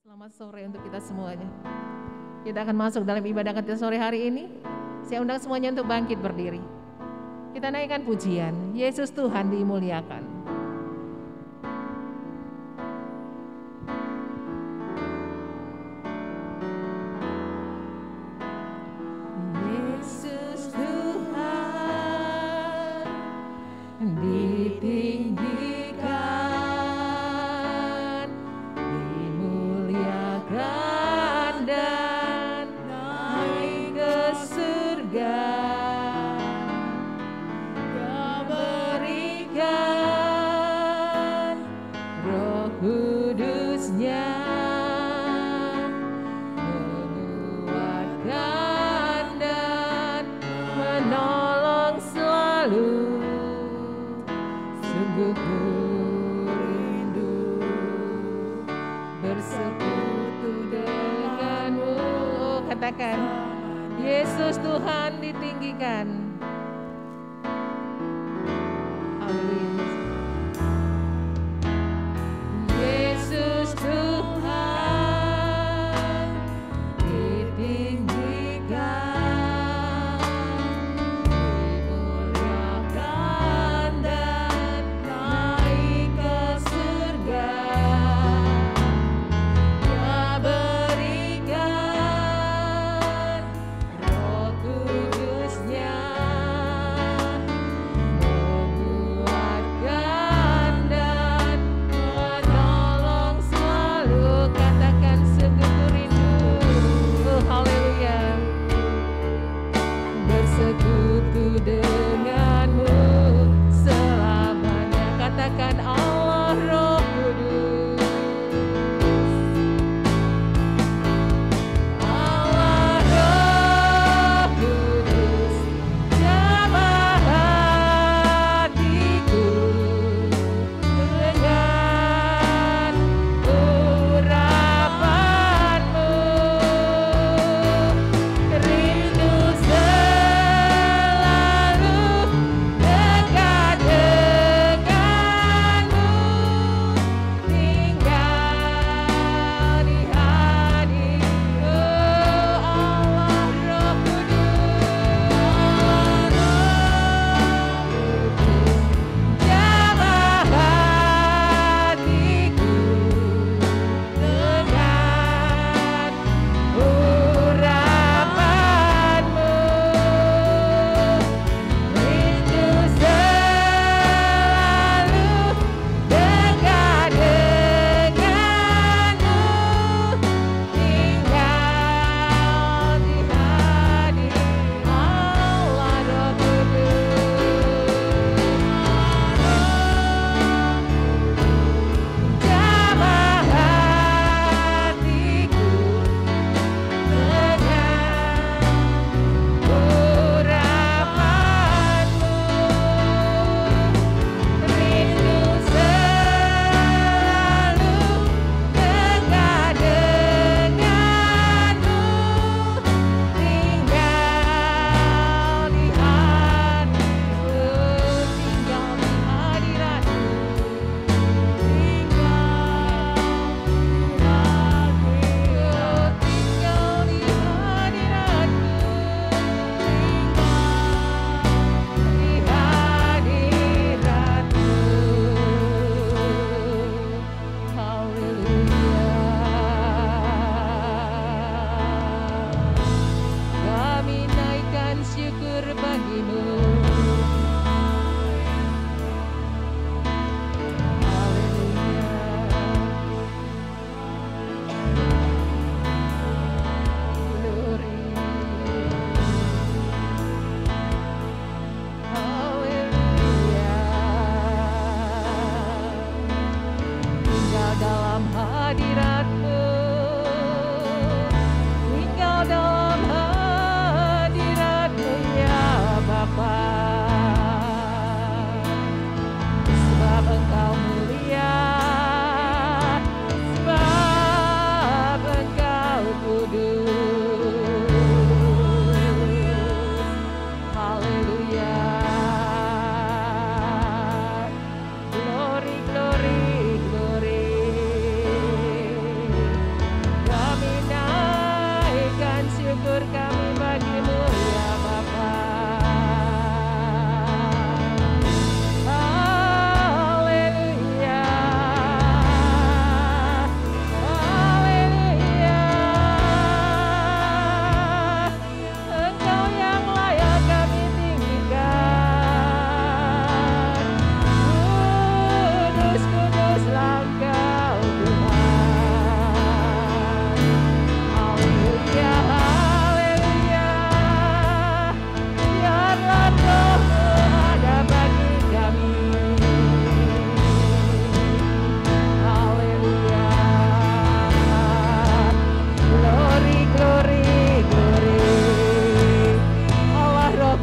Selamat sore untuk kita semuanya. Kita akan masuk dalam ibadah kita sore hari ini. Saya undang semuanya untuk bangkit berdiri. Kita naikkan pujian, Yesus Tuhan dimuliakan. Yesus Tuhan ditinggikan, dimuliakan dan naik ke surga. Dia berikan Roh Kudus-Nya menguatkan dan menolong selalu. Sungguh ku rindu bersekutu denganmu. Oh, katakan, Yesus Tuhan ditinggikan. Haleluya. Yesus Tuhan ditinggikan, dimuliakan dan naik ke surga. Dia berikan Roh Kudus-Nya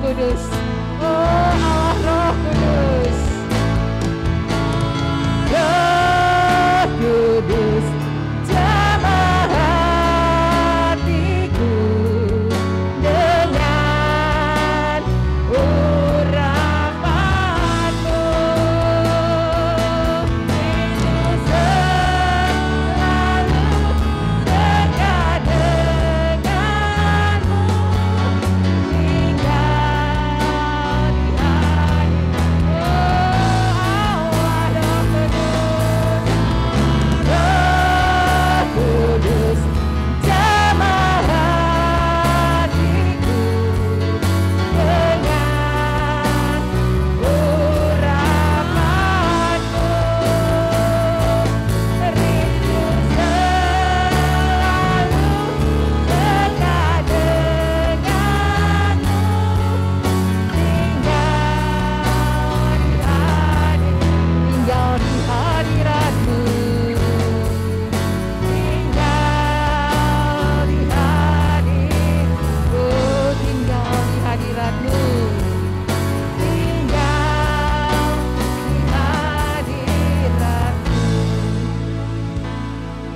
Kudus. Oh Allah Roh Kudus. Roh Kudus, jamah hatiku dengan urapanmu. Yesus selalu dekat denganmu, tinggal di hatimu.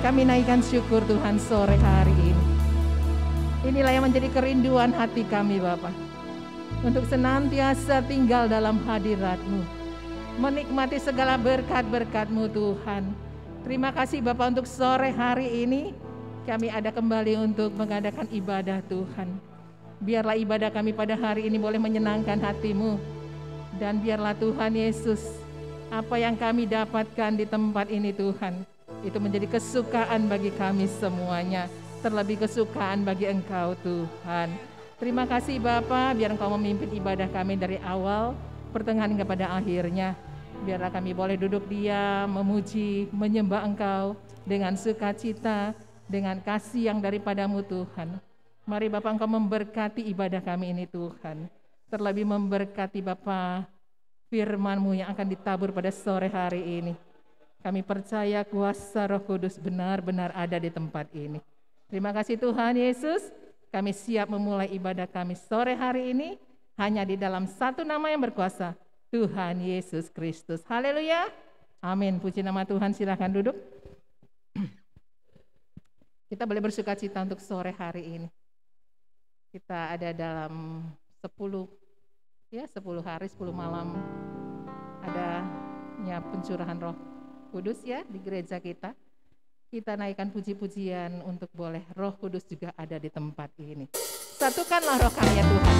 Kami naikkan syukur Tuhan sore hari ini. Inilah yang menjadi kerinduan hati kami Bapa, untuk senantiasa tinggal dalam hadirat-Mu, menikmati segala berkat-berkat-Mu Tuhan. Terima kasih Bapa untuk sore hari ini kami ada kembali untuk mengadakan ibadah Tuhan. Biarlah ibadah kami pada hari ini boleh menyenangkan hati-Mu, dan biarlah Tuhan Yesus, apa yang kami dapatkan di tempat ini Tuhan, itu menjadi kesukaan bagi kami semuanya, terlebih kesukaan bagi Engkau Tuhan. Terima kasih Bapa, biar Engkau memimpin ibadah kami dari awal, pertengahan hingga pada akhirnya. Biarlah kami boleh duduk diam, memuji, menyembah Engkau dengan sukacita, dengan kasih yang daripadamu Tuhan. Mari Bapa Engkau memberkati ibadah kami ini Tuhan. Terlebih memberkati Bapa firman-Mu yang akan ditabur pada sore hari ini. Kami percaya kuasa Roh Kudus benar-benar ada di tempat ini. Terima kasih Tuhan Yesus, kami siap memulai ibadah kami sore hari ini hanya di dalam satu nama yang berkuasa, Tuhan Yesus Kristus. Haleluya. Amin. Puji nama Tuhan, silakan duduk. Kita boleh bersukacita untuk sore hari ini. Kita ada dalam 10 hari, 10 malam adanya pencurahan Roh Kudus ya di gereja kita. Kita naikkan puji-pujian untuk boleh Roh Kudus juga ada di tempat ini. Satukanlah roh kami ya Tuhan.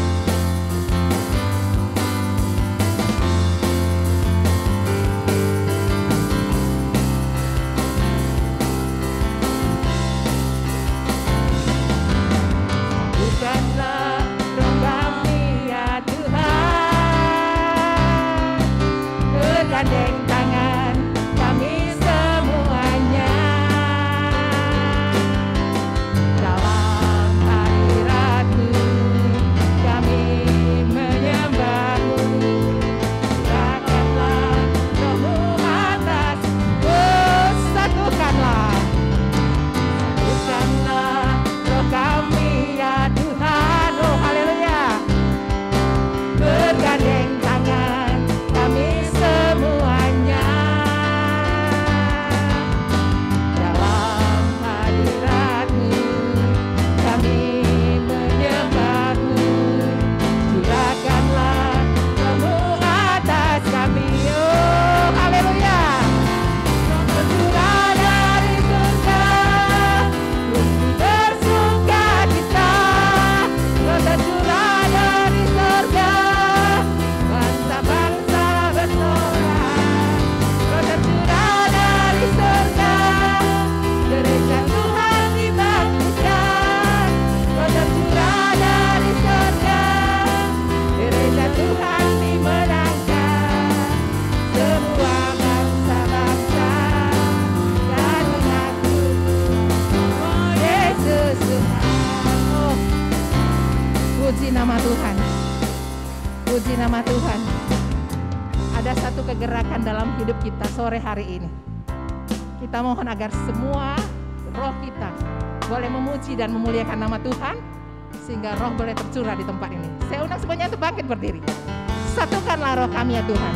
Satukanlah roh kami ya Tuhan, bergandeng tangan kami semuanya dalam hadirat-Mu, kami menyembah-Mu. Silakanlah Roh-Mu atas, satukanlah roh kami ya Tuhan. Oh haleluya. Bergandeng tangan kami semuanya dalam hadirat-Mu, kami menyembah-Mu. Curahkanlah Roh-Mu atas kami. Oh haleluya. Tercurah dari surga untuk bersukacita. Roh tercurah dari surga, bangsa-bangsa bersorak. Roh tercurah dari surga, gereja Tuhan dibangkitkan. Roh tercurah dari surga, gereja Tuhan dimenangkan. Semua bangsa-bangsa dan mengaku, oh Yesus Tuhan. Oh, puji nama Tuhan. Puji nama Tuhan. Ada satu kegerakan dalam hidup kita sore hari ini. Kita mohon agar semua roh kita boleh memuji dan memuliakan nama Tuhan. sehingga roh boleh tercurah di tempat ini. Saya undang semuanya untuk bangkit berdiri. Satukanlah roh kami ya Tuhan.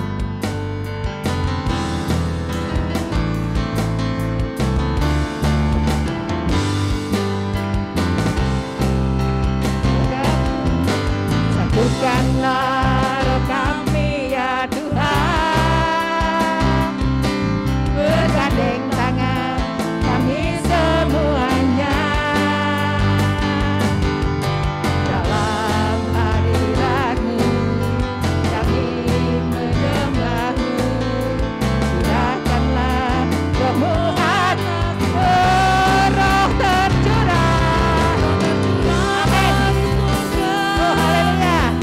Satukanlah roh kami ya Tuhan, bergandeng tangan kami semuanya dalam hadirat-Mu, kami menyembah-Mu. Curahkanlah roh-Mu atas roh tercurah. Amin. Oh haleluya.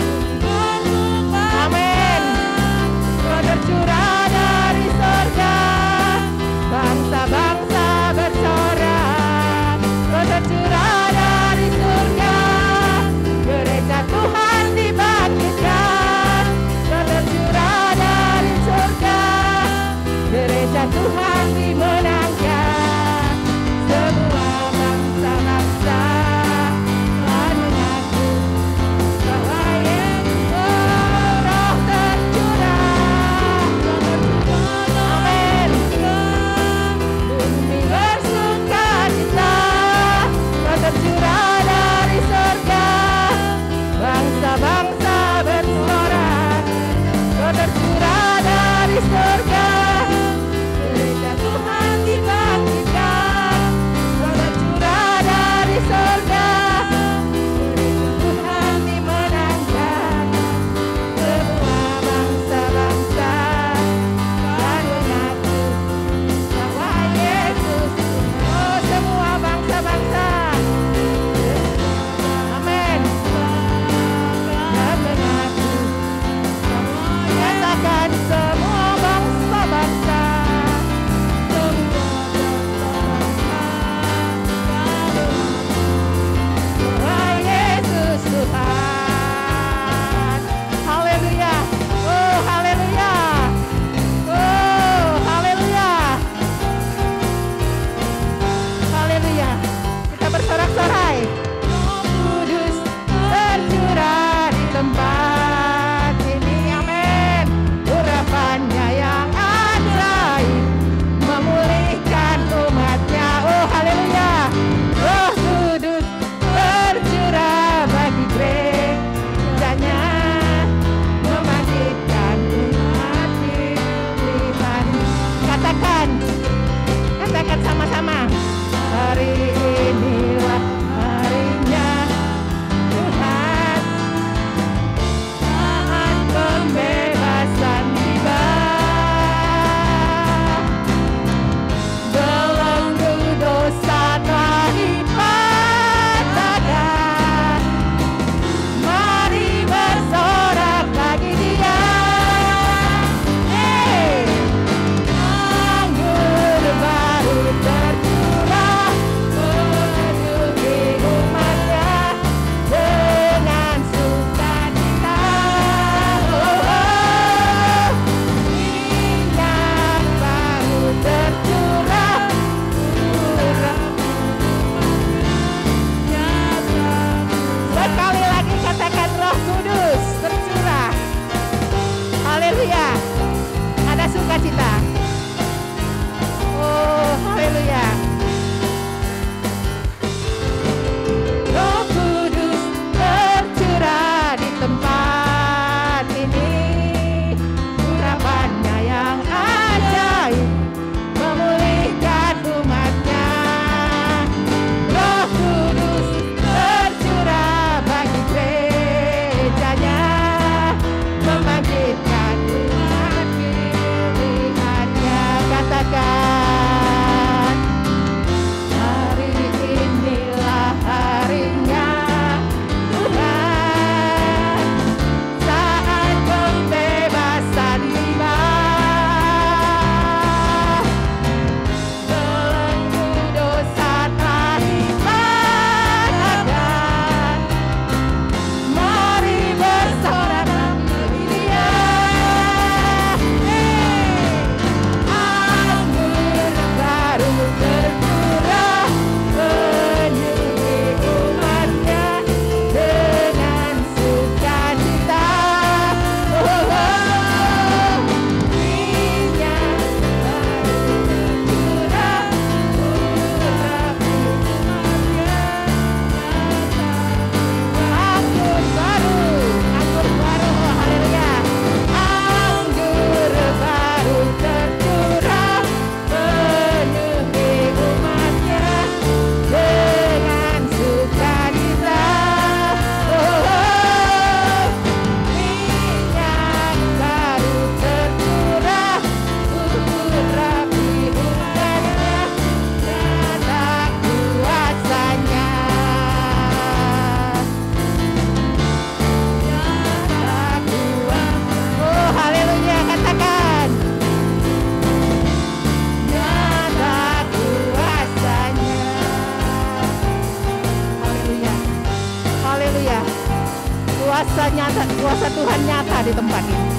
Tuhan nyata di tempat ini.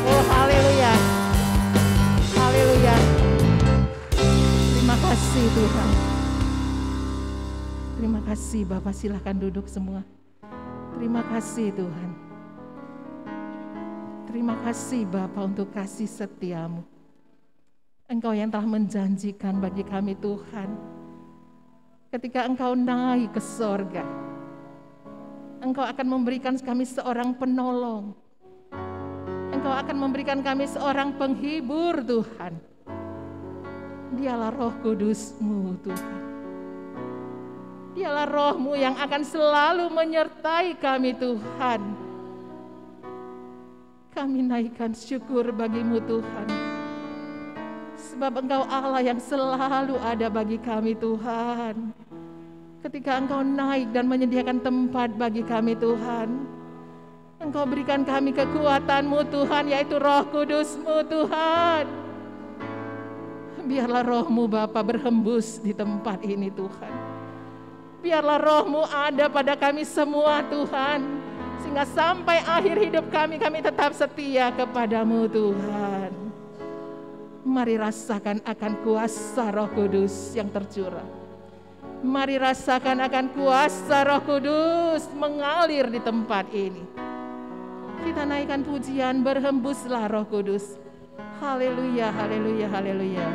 Oh, haleluya. Haleluya. Terima kasih Tuhan. Terima kasih Bapak, silahkan duduk semua. Terima kasih Tuhan. Terima kasih Bapa untuk kasih setiamu. Engkau yang telah menjanjikan bagi kami Tuhan, ketika Engkau naik ke sorga, Engkau akan memberikan kami seorang penolong. Engkau akan memberikan kami seorang penghibur Tuhan. Dialah Roh Kudus-Mu Tuhan. Dialah Roh-Mu yang akan selalu menyertai kami Tuhan. Kami naikkan syukur bagi-Mu Tuhan. Sebab Engkau Allah yang selalu ada bagi kami Tuhan. Ketika Engkau naik dan menyediakan tempat bagi kami Tuhan, Engkau berikan kami kekuatan-Mu Tuhan, yaitu Roh Kudus-Mu Tuhan. Biarlah Roh-Mu Bapa berhembus di tempat ini Tuhan. Biarlah Roh-Mu ada pada kami semua Tuhan. Sehingga sampai akhir hidup kami tetap setia kepadamu Tuhan. Mari rasakan akan kuasa Roh Kudus yang tercurah. Mari rasakan akan kuasa Roh Kudus mengalir di tempat ini. Kita naikkan pujian, berhembuslah Roh Kudus. Haleluya, haleluya, haleluya.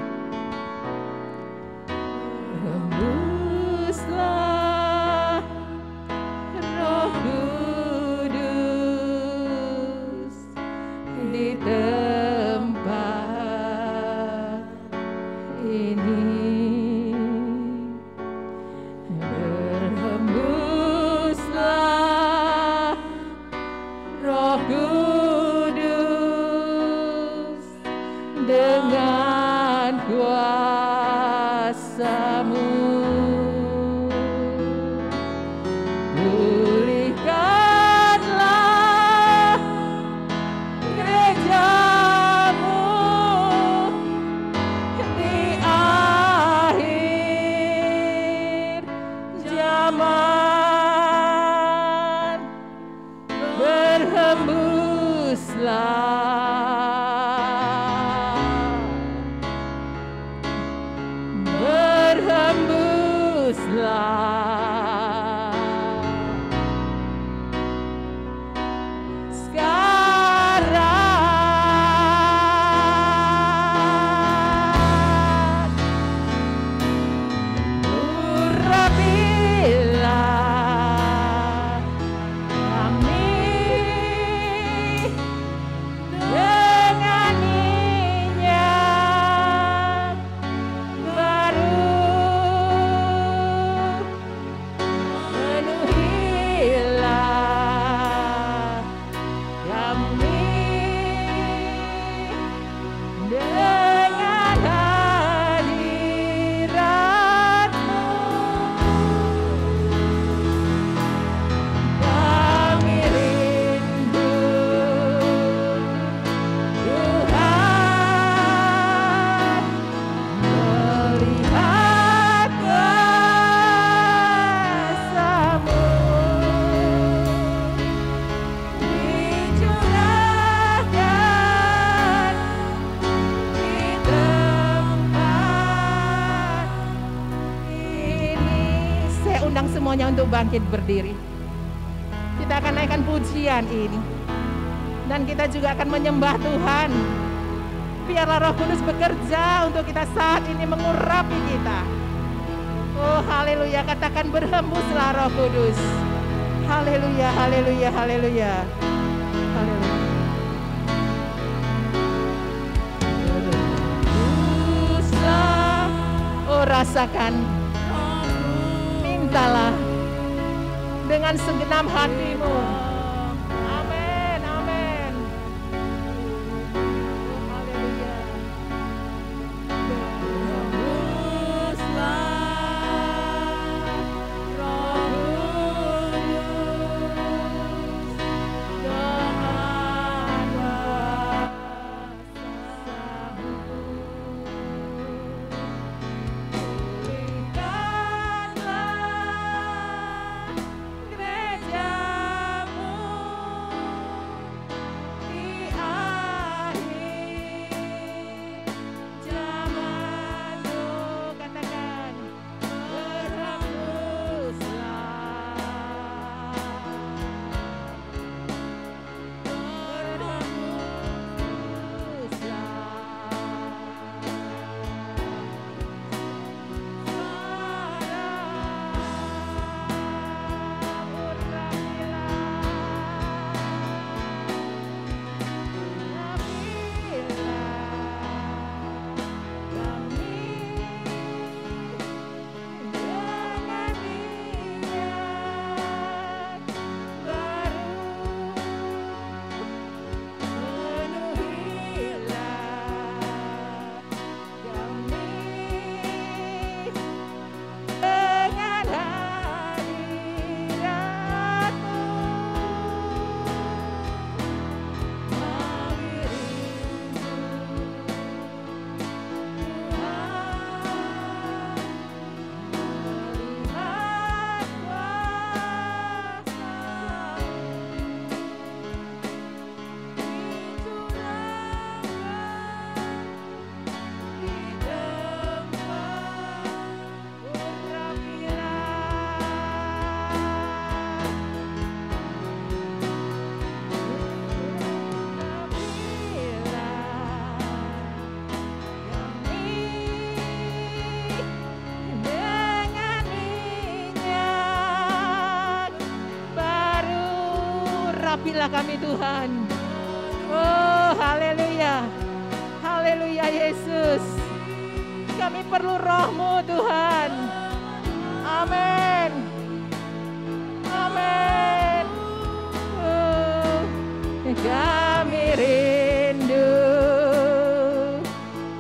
Berhembuslah Roh Kudus di tempat ini. Berhembuslah Roh Kudus dengan kuasa-Mu. Pulihkanlah gereja-Mu di akhir zaman. Berhembuslah. Sekarang urapilah kami dengan minyak baru. Penuhilah kami dengan hadirat-Mu. Kami rindu Tuhan melihat kuasa-Mu dicurahkan di tempat ini. Saya undang semuanya untuk bangkit berdiri. Kita akan naikkan pujian ini. Dan kita juga akan menyembah Tuhan. Biarlah Roh Kudus bekerja untuk kita saat ini, mengurapi kita. Oh haleluya, katakan berhembuslah Roh Kudus. Haleluya, haleluya, haleluya. Haleluya. Berhembuslah. Oh rasakan. Mintalah dengan segenap hatimu. Amin, amin. Oh, haleluya. Berhembuslah Roh Kudus dengan kuasa-Mu. Pulihkanlah gereja-Mu Berkatilah kami Tuhan. Oh, haleluya. Haleluya Yesus. Kami perlu roh-Mu Tuhan. Amin. Amin. Kami rindu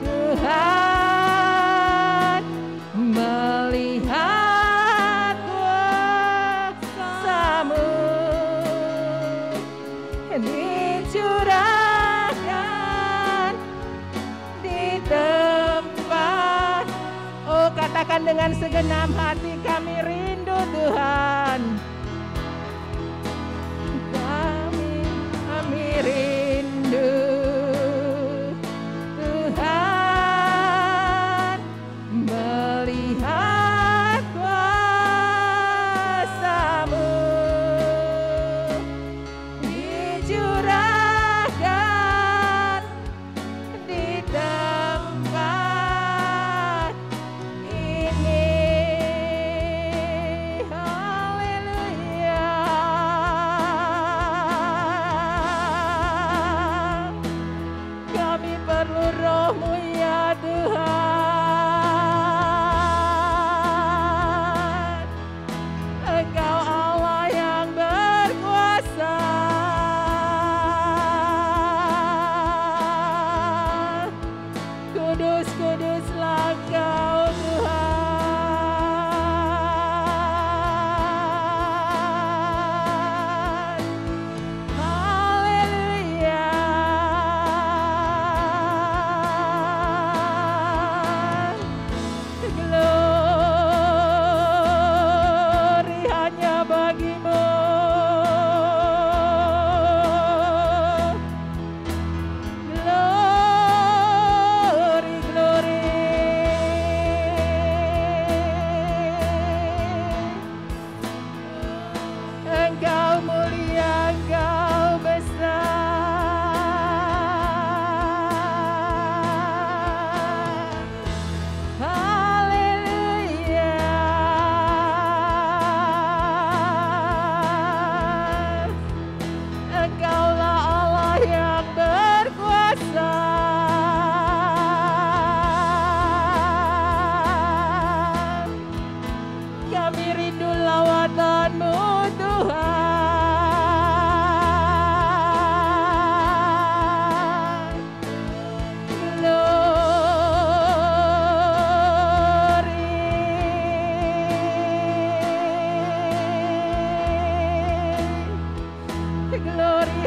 Tuhan, melihat kuasa-Mu dicurahkan di tempat. Oh, katakan dengan segenap hati, kami rindu Tuhan. Kami rindu Tuhan, melihat kuasa-Mu dicurahkan di tempat ini. Haleluya. Kami perlu roh-Mu ya Tuhan. Engkau Allah yang berkuasa. Kudus, kuduslah Engkau Tuhan. Haleluya. Glory hanya bagi-Mu. Glory, glory. Engkau mulia, Engkau besar. Haleluya. Engkaulah Allah yang berkuasa. Kami rindu lawatan-Mu Tuhan. Glory. Glory,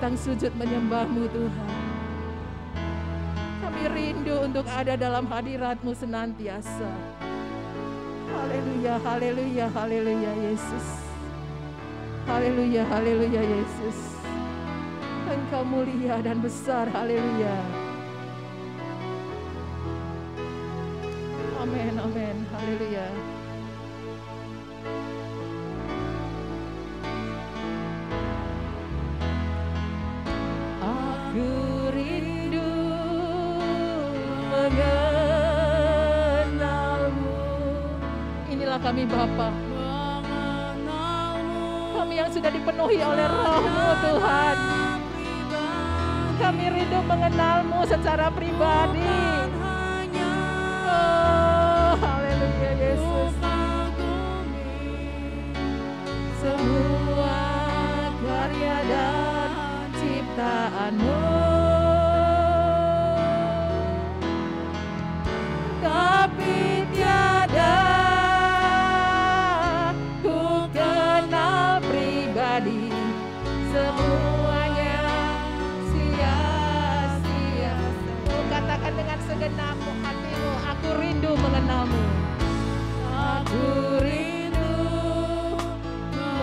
sedang sujud menyembah-Mu Tuhan. Kami rindu untuk ada dalam hadirat-Mu senantiasa. Haleluya, haleluya, haleluya Yesus. Haleluya, haleluya Yesus. Engkau mulia dan besar, haleluya. Amin, amin, haleluya. Aku rindu mengenal-Mu. Inilah kami Bapa, kami yang sudah dipenuhi oleh Roh-Mu Tuhan. Kami rindu mengenal-Mu secara pribadi. Oh, haleluya Yesus. Semua karya dan ciptaan-Mu, tapi tiada ku kenal pribadi. Semuanya sia-sia. Oh, katakan dengan segenap hatimu, aku rindu mengenal-Mu. Aku rindu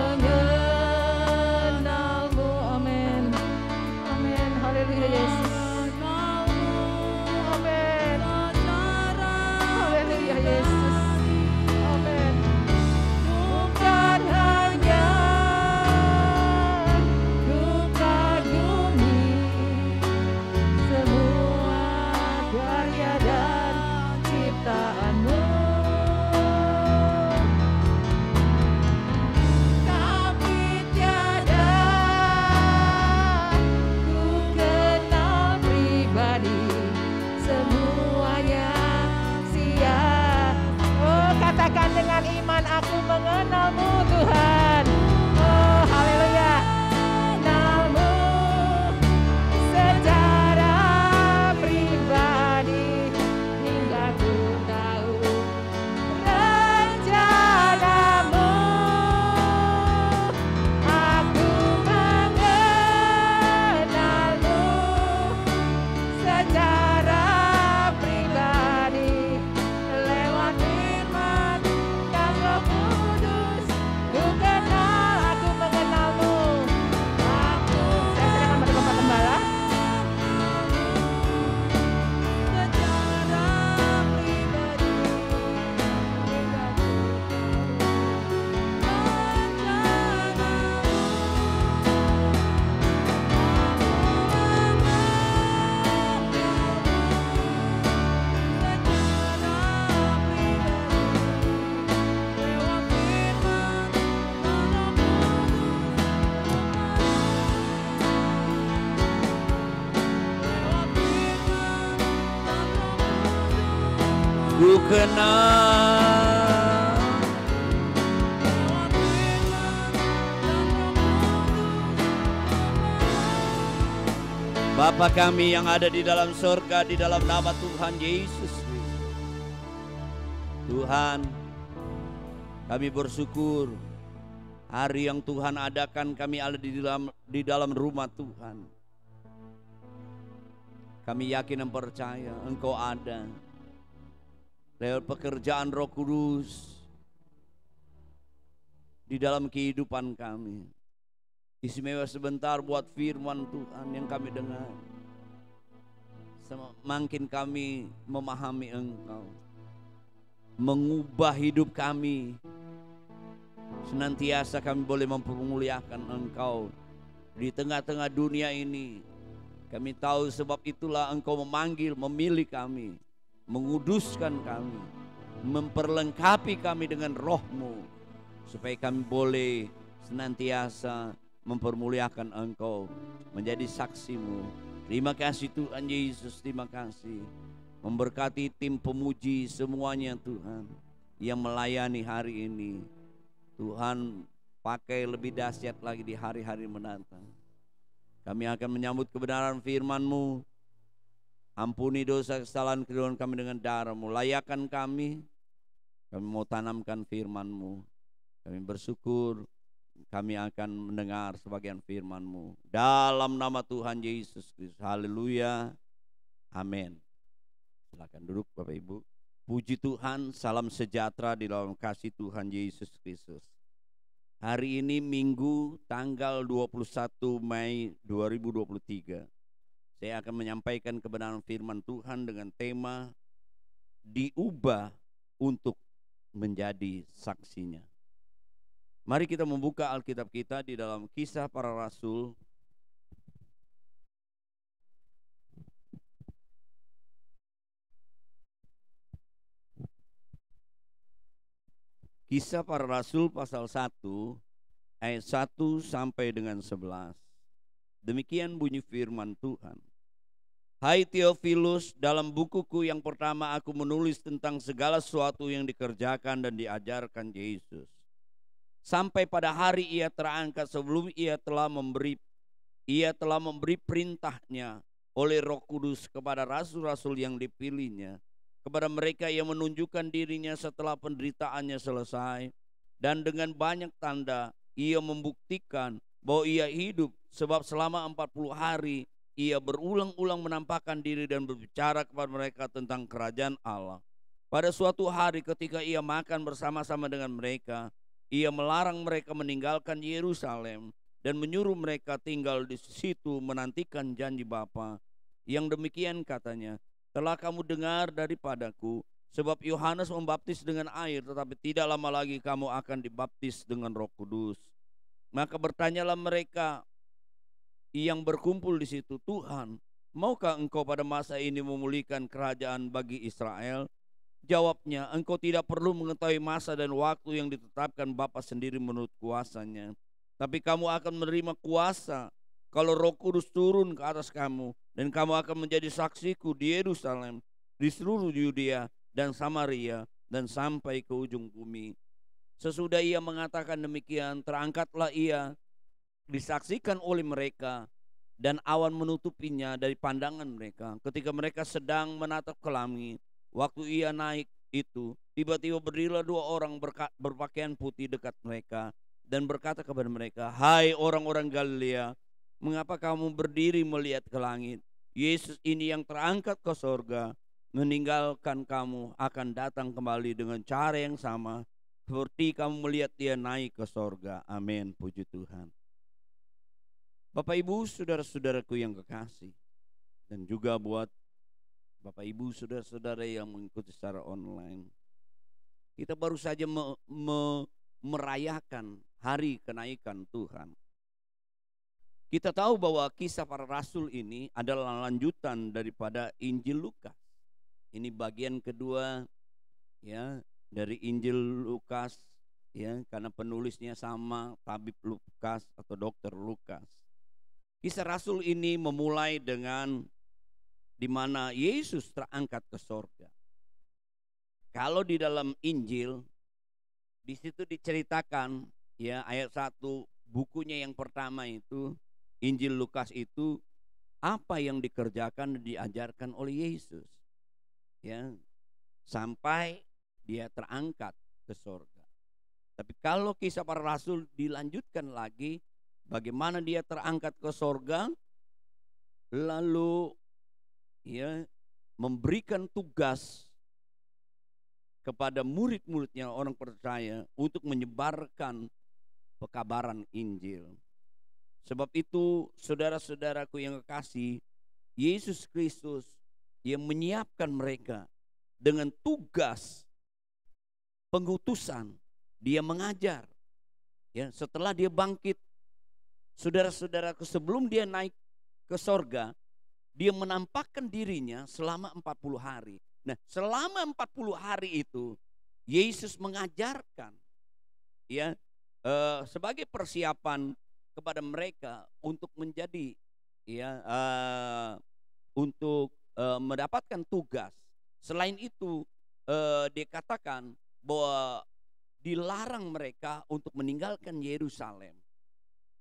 mengenal-Mu. Amin. Amin. Haleluya Yesus. Amin. Haleluya Yesus. Amin. Bukan hanya ku kagumi semua karya dan ciptaan-Mu, tapi tiada ku kenal pribadi. Semuanya sia. Oh, katakan dengan iman, aku mengenal-Mu Tuhan. Oh, haleluya. Mengenal-Mu secara pribadi hingga ku tahu rencana-Mu. Aku mengenal-Mu secara pribadi lewat firman dan Roh Kudus. Ku kenal, aku mengenal-Mu. Aku saya sedang Bapak Gembala. Secara pribadi hingga ku kenal. Bapa kami yang ada di dalam surga, di dalam nama Tuhan Yesus Kristus. Tuhan, kami bersyukur hari yang Tuhan adakan kami ada di dalam rumah Tuhan. Kami yakin dan percaya Engkau ada. Lewat pekerjaan Roh Kudus di dalam kehidupan kami. Istimewa sebentar buat firman Tuhan yang kami dengar. Semakin kami memahami Engkau, mengubah hidup kami. Senantiasa kami boleh mempermuliakan Engkau di tengah-tengah dunia ini. Kami tahu sebab itulah Engkau memanggil, memilih kami, menguduskan kami, memperlengkapi kami dengan Roh-Mu, supaya kami boleh senantiasa mempermuliakan Engkau, menjadi saksi-Mu. Terima kasih Tuhan Yesus, terima kasih. Memberkati tim pemuji semuanya Tuhan, yang melayani hari ini. Tuhan pakai lebih dahsyat lagi di hari-hari mendatang. Kami akan menyambut kebenaran firman-Mu. Ampuni dosa kesalahan kedua kami dengan darah-Mu. Layakan kami mau tanamkan firman-Mu. Kami bersyukur kami akan mendengar sebagian firman-Mu. Dalam nama Tuhan Yesus Kristus. Haleluya. Amin. Silakan duduk Bapak Ibu. Puji Tuhan, salam sejahtera di dalam kasih Tuhan Yesus Kristus. Hari ini Minggu tanggal 21 Mei 2023. Saya akan menyampaikan kebenaran firman Tuhan dengan tema diubah untuk menjadi saksinya. Mari kita membuka Alkitab kita di dalam Kisah Para Rasul Kisah Para Rasul pasal 1 ayat 1 sampai dengan 11. Demikian bunyi firman Tuhan. Hai Theophilus, dalam bukuku yang pertama aku menulis tentang segala sesuatu yang dikerjakan dan diajarkan Yesus. Sampai pada hari ia terangkat, sebelum ia telah memberi perintahnya oleh Roh Kudus kepada rasul-rasul yang dipilihnya, kepada mereka yang menunjukkan dirinya setelah penderitaannya selesai, dan dengan banyak tanda ia membuktikan bahwa ia hidup, sebab selama 40 hari ia berulang-ulang menampakkan diri dan berbicara kepada mereka tentang kerajaan Allah. Pada suatu hari ketika ia makan bersama-sama dengan mereka, ia melarang mereka meninggalkan Yerusalem dan menyuruh mereka tinggal di situ menantikan janji Bapa. Yang demikian katanya, telah kamu dengar daripadaku, sebab Yohanes membaptis dengan air, tetapi tidak lama lagi kamu akan dibaptis dengan Roh Kudus. Maka bertanyalah mereka yang berkumpul di situ, Tuhan, maukah engkau pada masa ini memulihkan kerajaan bagi Israel? Jawabnya, engkau tidak perlu mengetahui masa dan waktu yang ditetapkan Bapa sendiri menurut kuasanya. Tapi kamu akan menerima kuasa kalau Roh Kudus turun ke atas kamu, dan kamu akan menjadi saksiku di Yerusalem, di seluruh Yudea dan Samaria, dan sampai ke ujung bumi. Sesudah ia mengatakan demikian, terangkatlah ia, disaksikan oleh mereka, dan awan menutupinya dari pandangan mereka. Ketika mereka sedang menatap ke langit, waktu ia naik itu, tiba-tiba berdirilah dua orang berpakaian putih dekat mereka dan berkata kepada mereka, hai orang-orang Galilea, mengapa kamu berdiri melihat ke langit? Yesus ini yang terangkat ke sorga, meninggalkan kamu, akan datang kembali dengan cara yang sama seperti kamu melihat dia naik ke sorga. Amin, puji Tuhan. Bapak Ibu, saudara-saudaraku yang kekasih, dan juga buat Bapak Ibu, saudara-saudara yang mengikuti secara online, kita baru saja merayakan hari kenaikan Tuhan. Kita tahu bahwa Kisah Para Rasul ini adalah lanjutan daripada Injil Lukas. Ini bagian kedua ya dari Injil Lukas, ya, karena penulisnya sama, tabib Lukas atau dokter Lukas. Kisah Rasul ini memulai dengan di mana Yesus terangkat ke sorga. Kalau di dalam Injil, di situ diceritakan ya ayat 1 bukunya yang pertama itu, Injil Lukas itu, apa yang dikerjakan dan diajarkan oleh Yesus. Ya, sampai dia terangkat ke sorga. Tapi kalau Kisah Para Rasul dilanjutkan lagi, bagaimana dia terangkat ke sorga, lalu ya memberikan tugas kepada murid-muridnya, orang percaya, untuk menyebarkan pekabaran Injil. Sebab itu saudara-saudaraku yang kekasih, Yesus Kristus yang menyiapkan mereka dengan tugas pengutusan. Dia mengajar ya, setelah dia bangkit, saudara-saudaraku, sebelum dia naik ke sorga, dia menampakkan dirinya selama 40 hari. Nah, selama 40 hari itu Yesus mengajarkan ya sebagai persiapan kepada mereka untuk menjadi ya untuk mendapatkan tugas. Selain itu dikatakan bahwa dilarang mereka untuk meninggalkan Yerusalem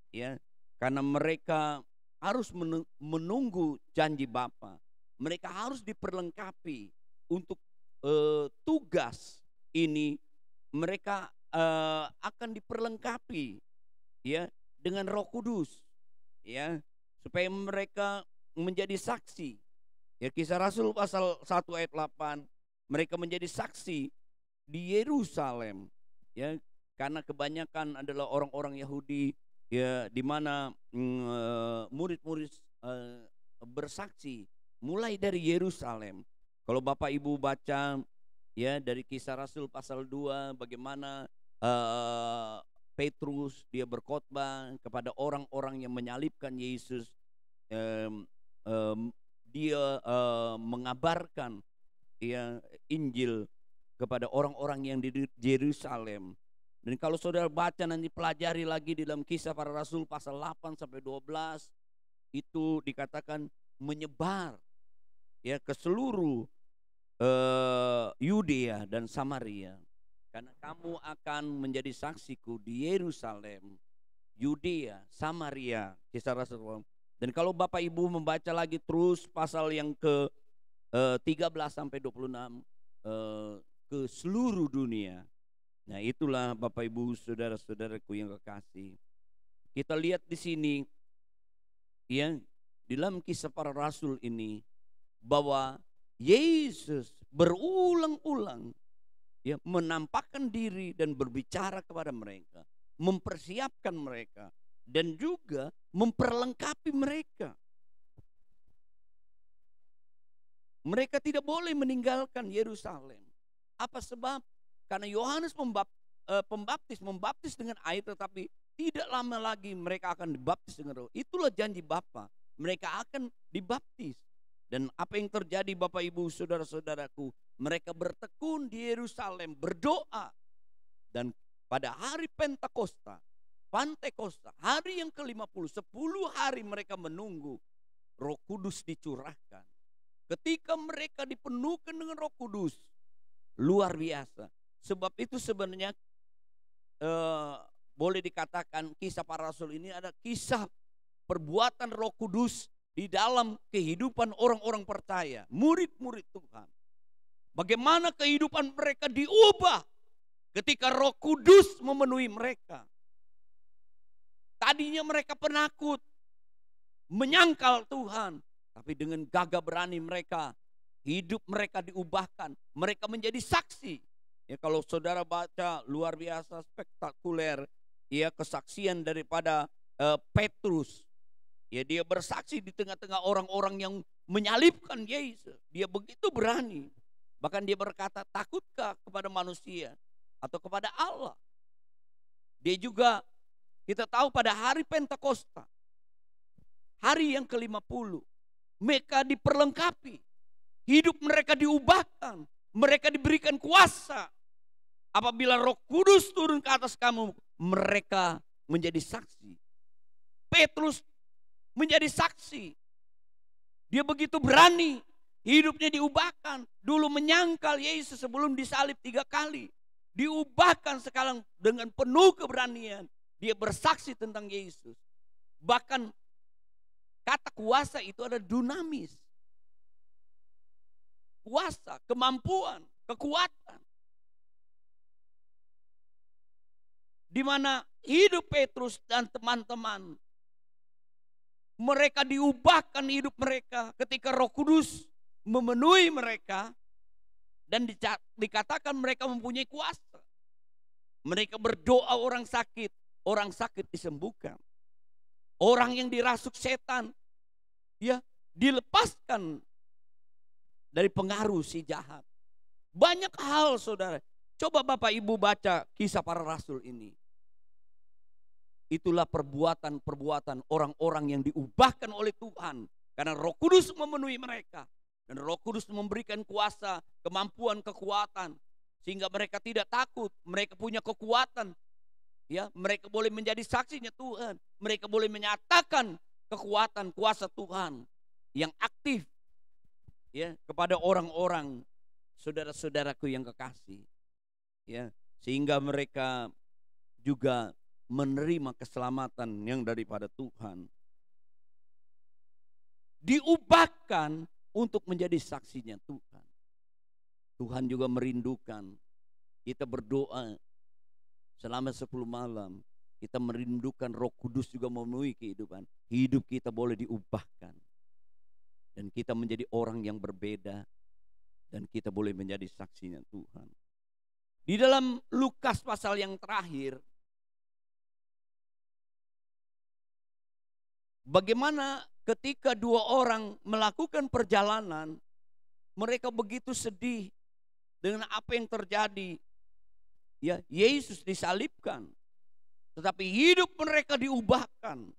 ya, karena mereka harus menunggu janji Bapa. Mereka harus diperlengkapi untuk tugas ini. Mereka akan diperlengkapi ya dengan Roh Kudus, ya, supaya mereka menjadi saksi. Ya, Kisah Rasul pasal 1 ayat 8, mereka menjadi saksi di Yerusalem, ya, karena kebanyakan adalah orang-orang Yahudi, ya, di mana murid-murid bersaksi mulai dari Yerusalem. Kalau Bapak Ibu baca, ya, dari Kisah Rasul pasal 2, bagaimana Petrus dia berkhotbah kepada orang-orang yang menyalibkan Yesus. Dia mengabarkan, ya, Injil kepada orang-orang yang di Yerusalem. Dan kalau saudara baca nanti pelajari lagi di dalam Kisah Para Rasul pasal 8 sampai 12, itu dikatakan menyebar, ya, ke seluruh Yudea dan Samaria. Karena kamu akan menjadi saksiku di Yerusalem, Yudea, Samaria, Kisah Rasul. Dan kalau Bapak Ibu membaca lagi terus pasal yang ke 13 sampai 26, ke seluruh dunia. Nah, itulah Bapak Ibu saudara-saudaraku yang kekasih. Kita lihat di sini, ya, di dalam Kisah Para Rasul ini, bahwa Yesus berulang-ulang, ya, menampakkan diri dan berbicara kepada mereka, mempersiapkan mereka, dan juga memperlengkapi mereka. Mereka tidak boleh meninggalkan Yerusalem. Apa sebab? Karena Yohanes Pembaptis membaptis dengan air, tetapi tidak lama lagi mereka akan dibaptis dengan Roh. Itulah janji Bapa, mereka akan dibaptis. Dan apa yang terjadi Bapak Ibu saudara-saudaraku, mereka bertekun di Yerusalem, berdoa. Dan pada hari Pentakosta, hari yang ke-50, 10 hari mereka menunggu Roh Kudus dicurahkan. Ketika mereka dipenuhkan dengan Roh Kudus, luar biasa. Sebab itu sebenarnya boleh dikatakan Kisah Para Rasul ini ada kisah perbuatan Roh Kudus di dalam kehidupan orang-orang percaya, murid-murid Tuhan. Bagaimana kehidupan mereka diubah ketika Roh Kudus memenuhi mereka. Tadinya mereka penakut, menyangkal Tuhan, tapi dengan gagah berani mereka, hidup mereka diubahkan, mereka menjadi saksi. Ya, kalau saudara baca, luar biasa spektakuler, ya, kesaksian daripada Petrus. Ya, dia bersaksi di tengah-tengah orang-orang yang menyalibkan Yesus. Dia begitu berani. Bahkan dia berkata, takutkah kepada manusia atau kepada Allah? Dia juga, kita tahu pada hari Pentakosta, hari yang ke-50, mereka diperlengkapi. Hidup mereka diubahkan. Mereka diberikan kuasa. Apabila Roh Kudus turun ke atas kamu, mereka menjadi saksi. Petrus menjadi saksi. Dia begitu berani. Hidupnya diubahkan. Dulu menyangkal Yesus sebelum disalib 3 kali. Diubahkan sekarang dengan penuh keberanian. Dia bersaksi tentang Yesus. Bahkan kata kuasa itu ada dunamis. Kuasa, kemampuan, kekuatan. Di mana hidup Petrus dan teman-teman, mereka diubahkan hidup mereka ketika Roh Kudus memenuhi mereka, dan dikatakan mereka mempunyai kuasa. Mereka berdoa orang sakit disembuhkan. Orang yang dirasuk setan, ya, dilepaskan dari pengaruh si jahat. Banyak hal, saudara. Coba Bapak Ibu baca Kisah Para Rasul ini. Itulah perbuatan-perbuatan orang-orang yang diubahkan oleh Tuhan. Karena Roh Kudus memenuhi mereka. Dan Roh Kudus memberikan kuasa, kemampuan, kekuatan. Sehingga mereka tidak takut. Mereka punya kekuatan. Ya, mereka boleh menjadi saksinya Tuhan. Mereka boleh menyatakan kekuatan, kuasa Tuhan yang aktif, ya, kepada orang-orang saudara-saudaraku yang kekasih. Ya, sehingga mereka juga menerima keselamatan yang daripada Tuhan. Diubahkan untuk menjadi saksinya Tuhan. Tuhan juga merindukan kita berdoa selama 10 malam. kita merindukan Roh Kudus juga memenuhi kehidupan. Hidup kita boleh diubahkan. Dan kita menjadi orang yang berbeda. Dan kita boleh menjadi saksinya Tuhan. Di dalam Lukas pasal yang terakhir, bagaimana ketika dua orang melakukan perjalanan, mereka begitu sedih dengan apa yang terjadi. Ya, Yesus disalibkan. Tetapi hidup mereka diubahkan.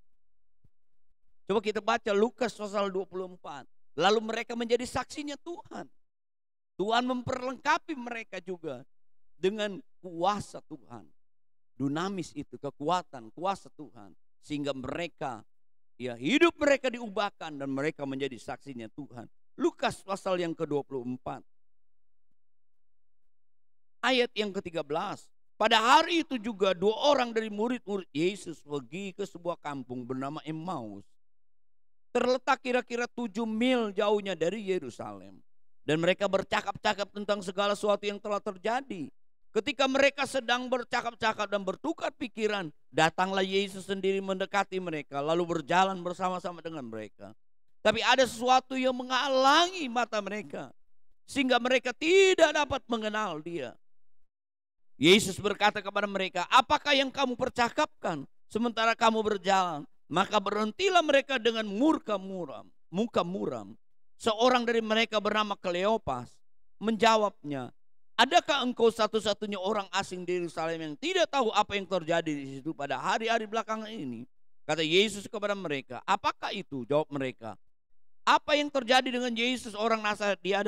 Coba kita baca Lukas pasal 24. Lalu mereka menjadi saksinya Tuhan. Tuhan memperlengkapi mereka juga dengan kuasa Tuhan. Dunamis itu, kekuatan, kuasa Tuhan. Sehingga mereka, ya hidup mereka diubahkan dan mereka menjadi saksinya Tuhan. Lukas pasal yang ke-24. Ayat yang ke-13. Pada hari itu juga dua orang dari murid-murid Yesus pergi ke sebuah kampung bernama Emmaus. Terletak kira-kira 7 mil jauhnya dari Yerusalem. Dan mereka bercakap-cakap tentang segala sesuatu yang telah terjadi. Ketika mereka sedang bercakap-cakap dan bertukar pikiran, datanglah Yesus sendiri mendekati mereka, lalu berjalan bersama-sama dengan mereka. Tapi ada sesuatu yang menghalangi mata mereka, sehingga mereka tidak dapat mengenal Dia. Yesus berkata kepada mereka, apakah yang kamu percakapkan sementara kamu berjalan? Maka berhentilah mereka dengan muka muram. Seorang dari mereka bernama Kleopas menjawabnya, adakah engkau satu-satunya orang asing di Yerusalem yang tidak tahu apa yang terjadi di situ pada hari-hari belakangan ini? Kata Yesus kepada mereka, apakah itu? Jawab mereka, apa yang terjadi dengan Yesus orang Nazaret? Dia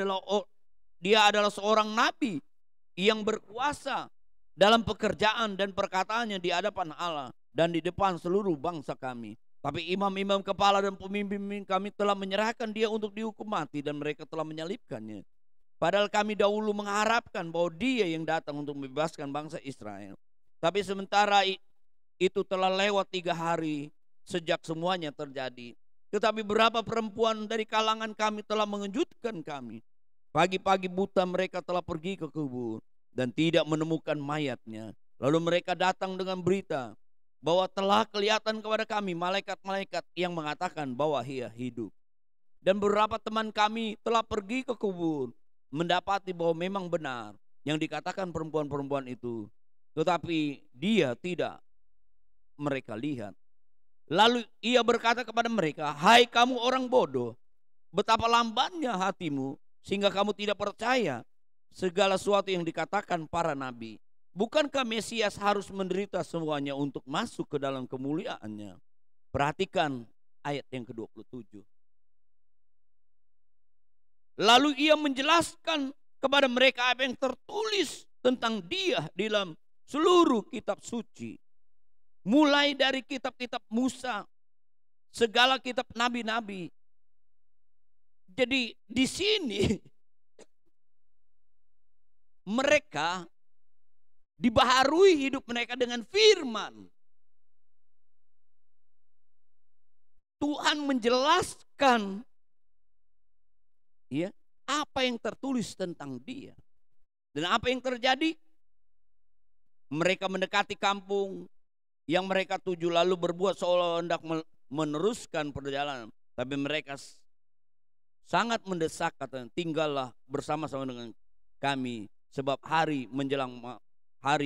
adalah seorang nabi yang berkuasa dalam pekerjaan dan perkataannya di hadapan Allah dan di depan seluruh bangsa kami. Tapi imam-imam kepala dan pemimpin kami telah menyerahkan dia untuk dihukum mati dan mereka telah menyalibkannya. Padahal kami dahulu mengharapkan bahwa dia yang datang untuk membebaskan bangsa Israel. Tapi sementara itu telah lewat 3 hari sejak semuanya terjadi. Tetapi beberapa perempuan dari kalangan kami telah mengejutkan kami. Pagi-pagi buta mereka telah pergi ke kubur dan tidak menemukan mayatnya. Lalu mereka datang dengan berita bahwa telah kelihatan kepada kami malaikat-malaikat yang mengatakan bahwa ia hidup. Dan beberapa teman kami telah pergi ke kubur, mendapati bahwa memang benar yang dikatakan perempuan-perempuan itu, tetapi dia tidak mereka lihat. Lalu ia berkata kepada mereka, hai kamu orang bodoh, betapa lambannya hatimu sehingga kamu tidak percaya segala sesuatu yang dikatakan para nabi. Bukankah Mesias harus menderita semuanya untuk masuk ke dalam kemuliaannya? Perhatikan ayat yang ke-27. Lalu ia menjelaskan kepada mereka apa yang tertulis tentang dia di dalam seluruh kitab suci. Mulai dari kitab-kitab Musa, segala kitab nabi-nabi. Jadi di sini mereka dibaharui hidup mereka dengan firman. Tuhan menjelaskan ya, apa yang tertulis tentang dia. Dan apa yang terjadi? Mereka mendekati kampung yang mereka tuju lalu berbuat seolah hendak meneruskan perjalanan. Tapi mereka sangat mendesak, katanya, tinggallah bersama-sama dengan kami sebab hari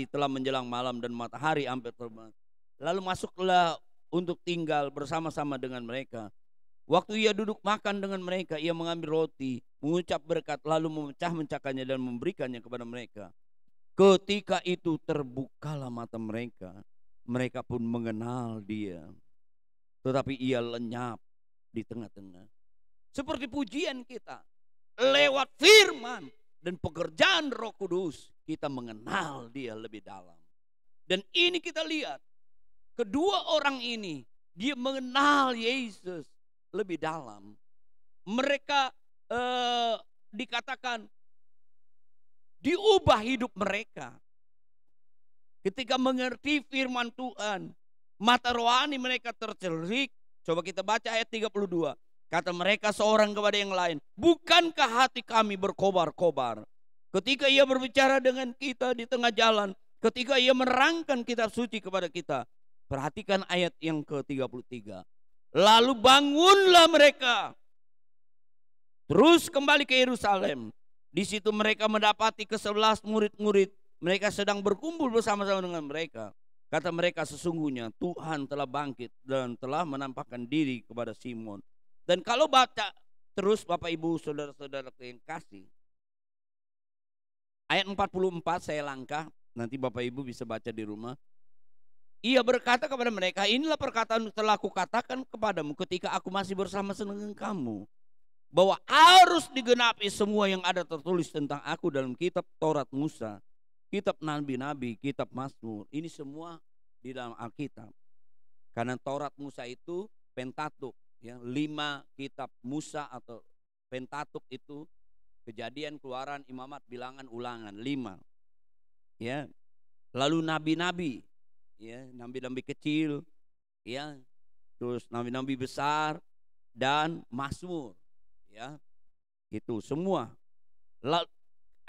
telah menjelang malam dan matahari hampir terbit. Lalu masuklah untuk tinggal bersama-sama dengan mereka. Waktu ia duduk makan dengan mereka, ia mengambil roti, mengucap berkat, lalu memecah-mecahkannya dan memberikannya kepada mereka. Ketika itu terbukalah mata mereka, mereka pun mengenal dia. Tetapi ia lenyap di tengah-tengah. Seperti pujian kita, lewat firman dan pekerjaan Roh Kudus, kita mengenal dia lebih dalam. Dan ini kita lihat, kedua orang ini, dia mengenal Yesus lebih dalam. Mereka dikatakan diubah hidup mereka. Ketika mengerti firman Tuhan, mata rohani mereka tercelik. Coba kita baca ayat 32. Kata mereka seorang kepada yang lain, bukankah hati kami berkobar-kobar ketika ia berbicara dengan kita di tengah jalan, ketika ia menerangkan kitab suci kepada kita? Perhatikan ayat yang ke-33. Lalu bangunlah mereka, terus kembali ke Yerusalem. Di situ mereka mendapati ke-11 murid-murid. Mereka sedang berkumpul bersama-sama dengan mereka. Kata mereka, sesungguhnya Tuhan telah bangkit dan telah menampakkan diri kepada Simon. Dan kalau baca terus Bapak Ibu saudara-saudara yang kasih, ayat 44 saya langkah, nanti Bapak Ibu bisa baca di rumah. Ia berkata kepada mereka, inilah perkataan telah aku katakan kepadamu ketika aku masih bersama dengan kamu, bahwa harus digenapi semua yang ada tertulis tentang aku dalam kitab Taurat Musa, kitab Nabi-Nabi, kitab Mazmur. Ini semua di dalam Alkitab. Karena Taurat Musa itu Pentatuk, ya, 5 kitab Musa atau Pentatuk itu Kejadian, Keluaran, Imamat, Bilangan, Ulangan, 5. Ya. Lalu nabi-nabi, ya, nabi-nabi kecil, ya, terus nabi-nabi besar dan Mazmur, ya. Itu semua. Lalu,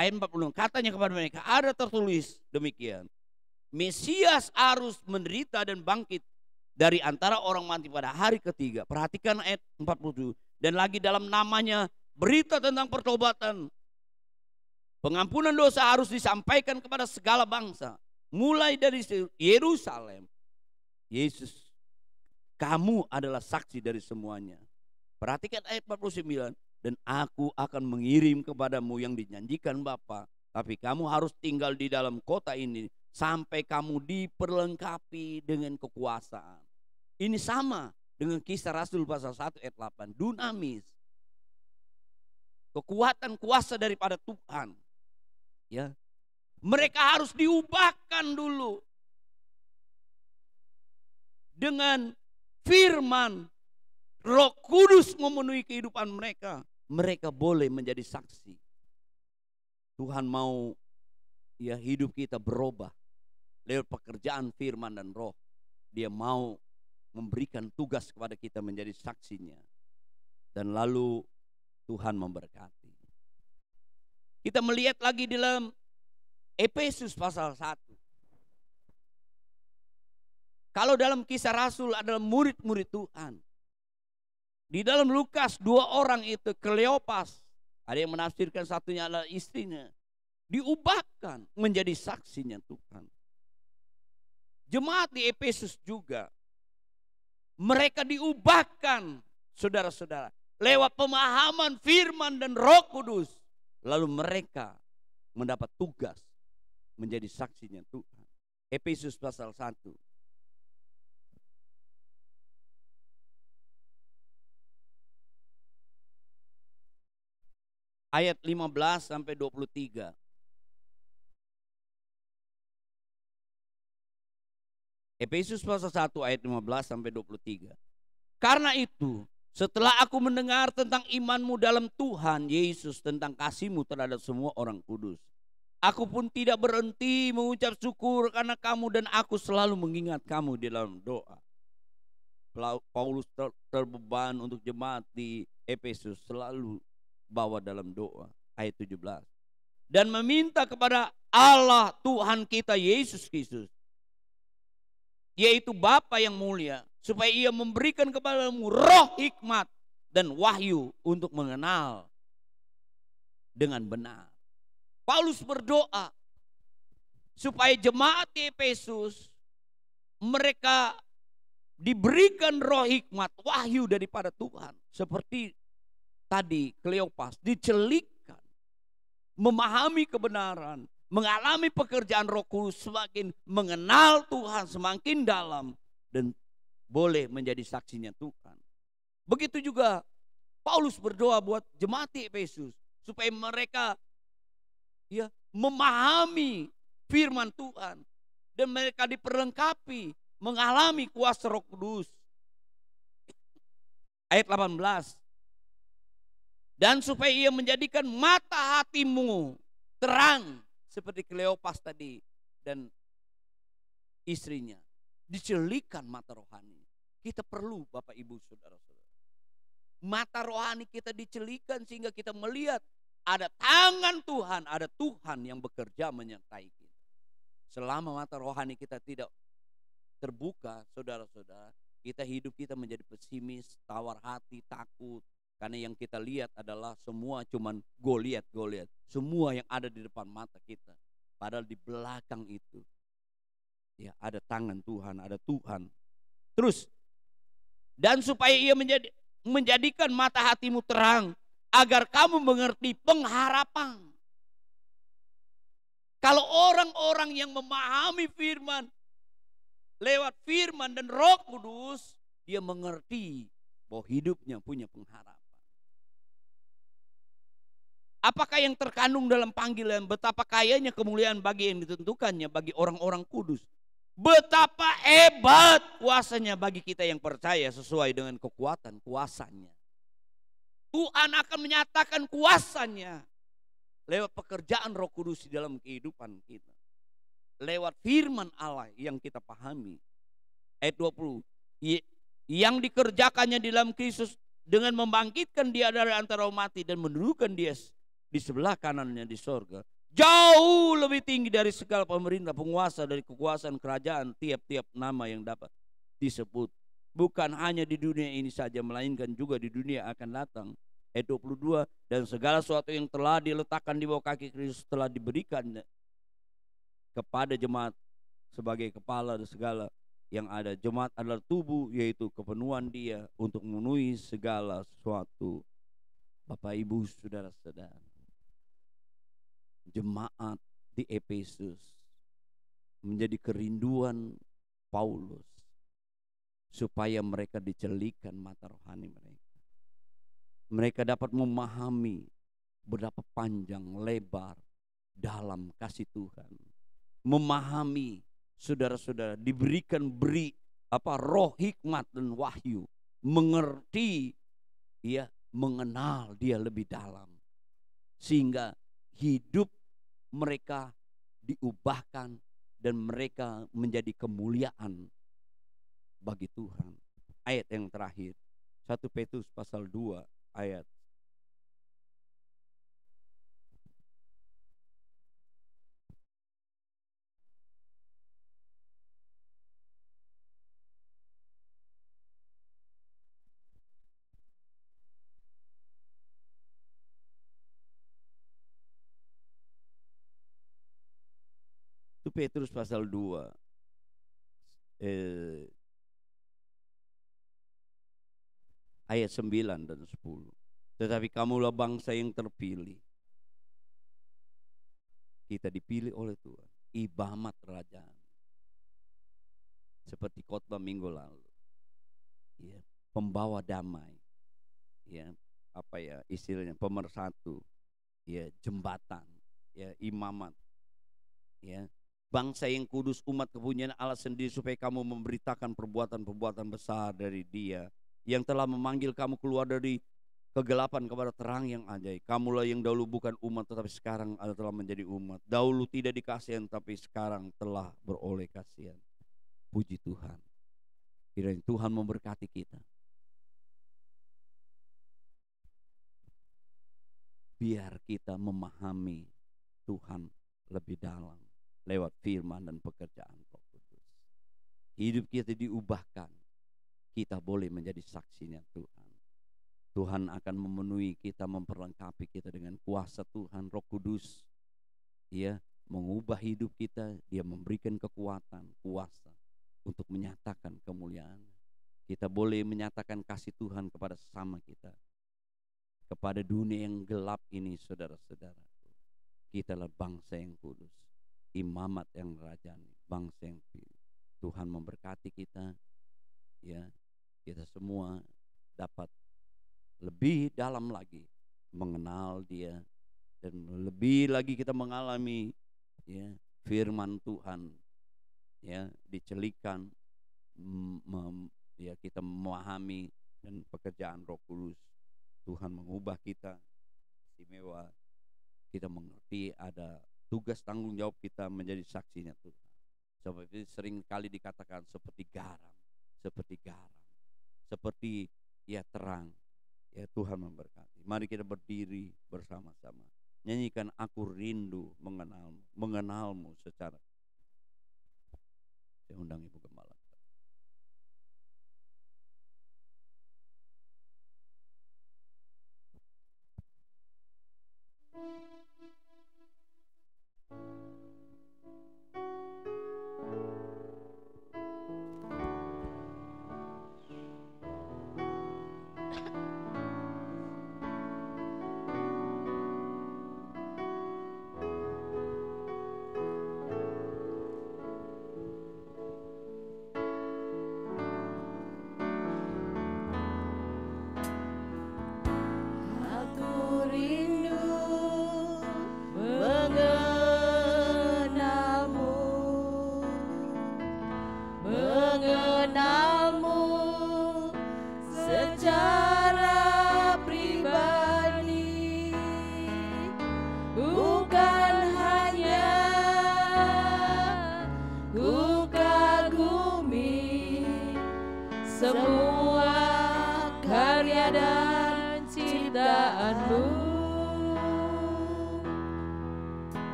ayat 40 katanya kepada mereka, ada tertulis demikian, Mesias harus menderita dan bangkit dari antara orang mati pada hari ketiga. Perhatikan ayat 47. Dan lagi dalam namanya berita tentang pertobatan, pengampunan dosa harus disampaikan kepada segala bangsa, mulai dari Yerusalem. Yesus, kamu adalah saksi dari semuanya. Perhatikan ayat 49. Dan aku akan mengirim kepadamu yang dijanjikan Bapa, tapi kamu harus tinggal di dalam kota ini sampai kamu diperlengkapi dengan kekuasaan. Ini sama dengan Kisah Rasul pasal 1 ayat 8. Dunamis, kekuatan kuasa daripada Tuhan. Ya, mereka harus diubahkan dulu dengan firman. Roh Kudus memenuhi kehidupan mereka. Mereka boleh menjadi saksi. Tuhan mau, ya, hidup kita berubah lewat pekerjaan firman dan roh. Dia mau memberikan tugas kepada kita menjadi saksinya. Dan lalu Tuhan memberkati. Kita melihat lagi di dalam Efesus pasal 1. Kalau dalam Kisah Rasul adalah murid-murid Tuhan. Di dalam Lukas 2 orang itu, Kleopas, ada yang menafsirkan satunya adalah istrinya, diubahkan menjadi saksinya Tuhan. Jemaat di Efesus juga, mereka diubahkan, saudara-saudara, lewat pemahaman firman dan Roh Kudus. Lalu mereka mendapat tugas menjadi saksinya Tuhan. Efesus pasal 1. Ayat 15 sampai 23. Efesus pasal 1 ayat 15 sampai 23. Karena itu, setelah aku mendengar tentang imanmu dalam Tuhan Yesus, tentang kasihmu terhadap semua orang kudus, aku pun tidak berhenti mengucap syukur karena kamu, dan aku selalu mengingat kamu di dalam doa. Paulus terbeban untuk jemaat di Efesus selalu bawa dalam doa. Ayat 17. Dan meminta kepada Allah Tuhan kita Yesus Kristus, yaitu Bapa yang mulia, supaya ia memberikan kepadamu roh hikmat dan wahyu untuk mengenal dengan benar. Paulus berdoa supaya jemaat di Efesus mereka diberikan roh hikmat, wahyu daripada Tuhan. Seperti tadi Kleopas dicelikkan, memahami kebenaran, mengalami pekerjaan Roh Kudus, semakin mengenal Tuhan semakin dalam dan boleh menjadi saksinya Tuhan. Begitu juga Paulus berdoa buat jemaat di Efesus supaya mereka, ya, memahami firman Tuhan dan mereka diperlengkapi mengalami kuasa Roh Kudus. Ayat 18. Dan supaya ia menjadikan mata hatimu terang seperti Kleopas tadi dan istrinya. Dicelikan mata rohani. Kita perlu, Bapak Ibu Saudara-saudara, mata rohani kita dicelikan sehingga kita melihat ada tangan Tuhan, ada Tuhan yang bekerja menyertai kita. Selama mata rohani kita tidak terbuka, saudara-saudara, kita menjadi pesimis, tawar hati, takut. Karena yang kita lihat adalah semua cuman Goliat. Semua yang ada di depan mata kita. Padahal di belakang itu, ya, ada tangan Tuhan, ada Tuhan. Terus, dan supaya ia menjadikan mata hatimu terang, agar kamu mengerti pengharapan. Kalau orang-orang yang memahami firman, lewat firman dan Roh Kudus, dia mengerti bahwa hidupnya punya pengharapan. Apakah yang terkandung dalam panggilan? Betapa kayanya kemuliaan bagi yang ditentukannya, bagi orang-orang kudus. Betapa hebat kuasanya bagi kita yang percaya sesuai dengan kekuatan kuasanya. Tuhan akan menyatakan kuasanya lewat pekerjaan Roh Kudus di dalam kehidupan kita. Lewat firman Allah yang kita pahami. Ayat 20. Yang dikerjakannya di dalam Kristus dengan membangkitkan dia dari antara mati dan mendudukan dia di sebelah kanannya di sorga. Jauh lebih tinggi dari segala pemerintah, penguasa, dari kekuasaan kerajaan, tiap-tiap nama yang dapat disebut. Bukan hanya di dunia ini saja, melainkan juga di dunia akan datang. Ayat 22. Dan segala sesuatu yang telah diletakkan di bawah kaki Kristus telah diberikan kepada jemaat sebagai kepala dan segala yang ada. Jemaat adalah tubuh, yaitu kepenuhan dia untuk memenuhi segala sesuatu. Bapak, Ibu, saudara-saudara, jemaat di Efesus menjadi kerinduan Paulus supaya mereka dicelikan mata rohani mereka. Mereka dapat memahami berapa panjang, lebar, dalam kasih Tuhan. Memahami, saudara-saudara, diberikan roh hikmat dan wahyu, mengerti, ya, mengenal dia lebih dalam, sehingga hidup mereka diubahkan dan mereka menjadi kemuliaan bagi Tuhan. Ayat yang terakhir, 1 Petrus pasal 2 ayat 1 Petrus pasal 2 ayat 9 dan 10. Tetapi kamulah bangsa yang terpilih. Kita dipilih oleh Tuhan, ibamat kerajaan. Seperti khotbah minggu lalu, ya, pembawa damai, ya, istilahnya pemersatu, ya, jembatan, ya, imamat, ya, bangsa yang kudus, umat kepunyaan Allah sendiri, supaya kamu memberitakan perbuatan-perbuatan besar dari Dia yang telah memanggil kamu keluar dari kegelapan kepada terang yang ajaib. Kamulah yang dahulu bukan umat, tetapi sekarang telah menjadi umat. Dahulu tidak dikasihan, tapi sekarang telah beroleh kasihan. Puji Tuhan. Kiranya Tuhan memberkati kita. Biar kita memahami Tuhan lebih dalam lewat firman dan pekerjaan Roh Kudus. Hidup kita diubahkan. Kita boleh menjadi saksinya Tuhan. Tuhan akan memenuhi kita, memperlengkapi kita dengan kuasa Tuhan, Roh Kudus. Dia mengubah hidup kita, Dia memberikan kekuatan, kuasa untuk menyatakan kemuliaan. Kita boleh menyatakan kasih Tuhan kepada sesama kita, kepada dunia yang gelap ini, saudara-saudara. Kita adalah bangsa yang kudus, imamat yang rajani, bangsa yang pilih. Tuhan memberkati kita, ya, kita semua dapat lebih dalam lagi mengenal Dia, dan lebih lagi kita mengalami, ya, firman Tuhan, ya, dicelikan, ya, kita memahami dan pekerjaan Roh Kudus. Tuhan mengubah kita istimewa. Kita mengerti ada tugas tanggung jawab kita menjadi saksinya Tuhan. Seperti sering kali dikatakan, seperti garam, seperti, ya, terang. Ya, Tuhan memberkati. Mari kita berdiri bersama-sama. Nyanyikan Aku Rindu Mengenalmu secara. Saya undang Ibu Gembala.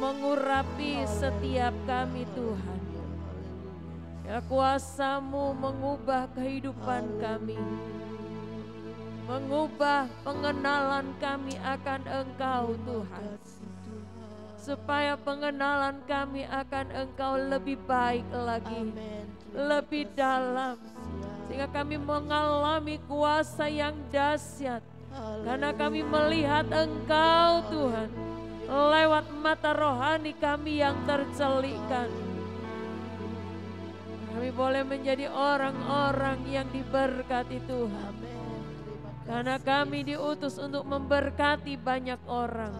mengurapi setiap kami Tuhan. Ya, kuasa-Mu mengubah kehidupan kami, mengubah pengenalan kami akan Engkau Tuhan, supaya pengenalan kami akan Engkau lebih baik lagi, lebih dalam, sehingga kami mengalami kuasa yang dahsyat, karena kami melihat Engkau Tuhan lewat mata rohani kami yang tercelikkan. Kami boleh menjadi orang-orang yang diberkati Tuhan, karena kami diutus untuk memberkati banyak orang.